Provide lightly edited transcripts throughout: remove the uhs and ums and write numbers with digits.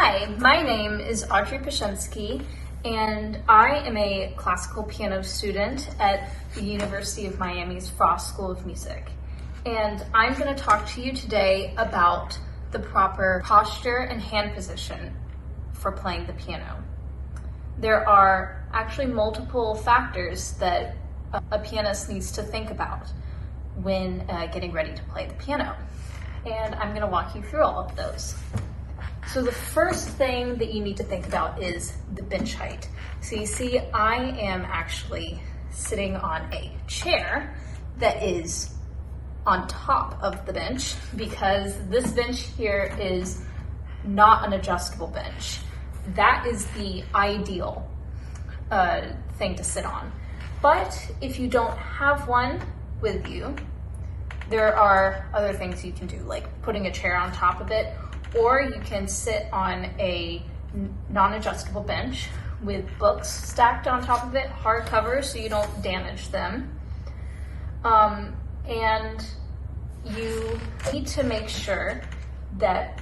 Hi, my name is Audrey Puschinsky, and I am a classical piano student at the University of Miami's Frost School of Music. And I'm going to talk to you today about the proper posture and hand position for playing the piano. There are actually multiple factors that a pianist needs to think about when getting ready to play the piano. And I'm going to walk you through all of those. So the first thing that you need to think about is the bench height. So you see, I am actually sitting on a chair that is on top of the bench because this bench here is not an adjustable bench. That is the ideal thing to sit on. But if you don't have one with you, there are other things you can do, like putting a chair on top of it, or you can sit on a non-adjustable bench with books stacked on top of it, hardcover, so you don't damage them. And you need to make sure that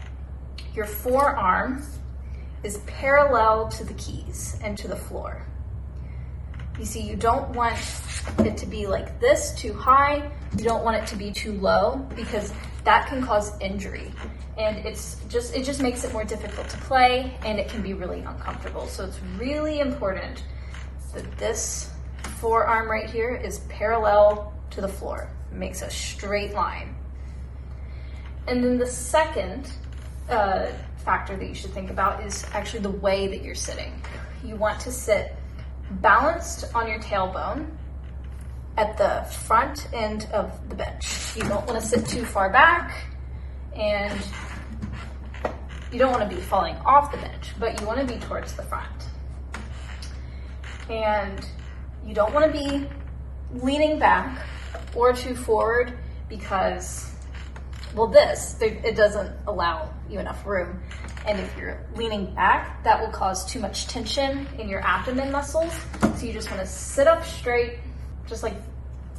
your forearm is parallel to the keys and to the floor. You see, you don't want it to be like this, too high. You don't want it to be too low because that can cause injury. And it just makes it more difficult to play, and it can be really uncomfortable. So it's really important that this forearm right here is parallel to the floor. It makes a straight line. And then the second factor that you should think about is actually the way that you're sitting. You want to sit balanced on your tailbone at the front end of the bench. You don't want to sit too far back, and you don't want to be falling off the bench, but you want to be towards the front. And you don't want to be leaning back or too forward because, well, it doesn't allow you enough room. And if you're leaning back, that will cause too much tension in your abdomen muscles. So you just want to sit up straight, just like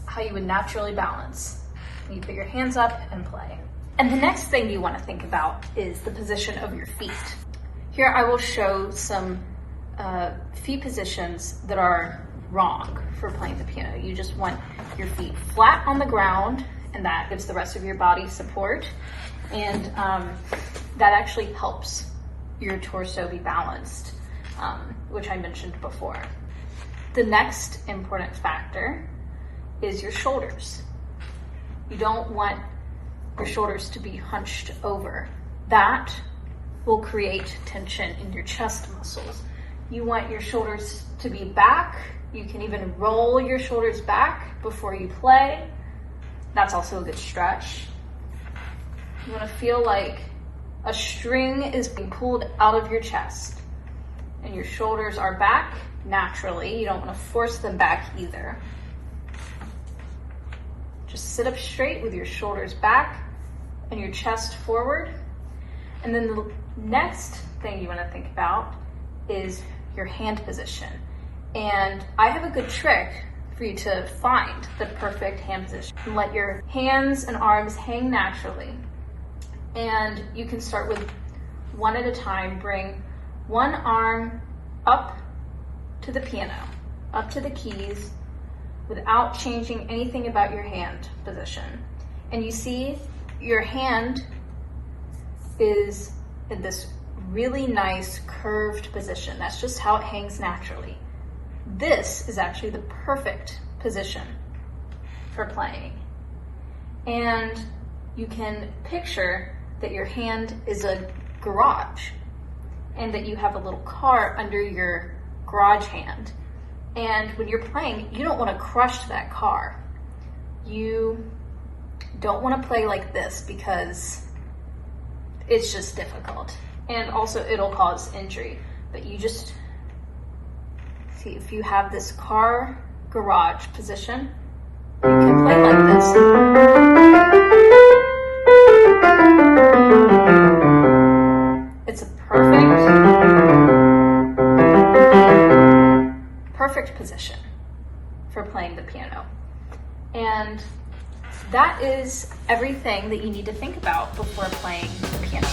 how you would naturally balance. You put your hands up and play. And the next thing you want to think about is the position of your feet. Here I will show some feet positions that are wrong for playing the piano. You just want your feet flat on the ground, and that gives the rest of your body support. And that actually helps your torso be balanced, which I mentioned before. The next important factor is your shoulders. You don't want your shoulders to be hunched over. That will create tension in your chest muscles. You want your shoulders to be back. You can even roll your shoulders back before you play. That's also a good stretch. You want to feel like a string is being pulled out of your chest and your shoulders are back naturally. You don't want to force them back either. Just sit up straight with your shoulders back and your chest forward. And then the next thing you want to think about is your hand position. And I have a good trick for you to find the perfect hand position. Let your hands and arms hang naturally. And you can start with one at a time. Bring one arm up to the piano, up to the keys, without changing anything about your hand position. And you see your hand is in this really nice curved position. That's just how it hangs naturally. This is actually the perfect position for playing. And you can picture that your hand is a garage and that you have a little car under your garage hand. And when you're playing, you don't want to crush that car. You don't want to play like this because it's just difficult. And also it'll cause injury. But you just see, if you have this car garage position, you can play like this. It's a perfect position for playing the piano. And that is everything that you need to think about before playing the piano.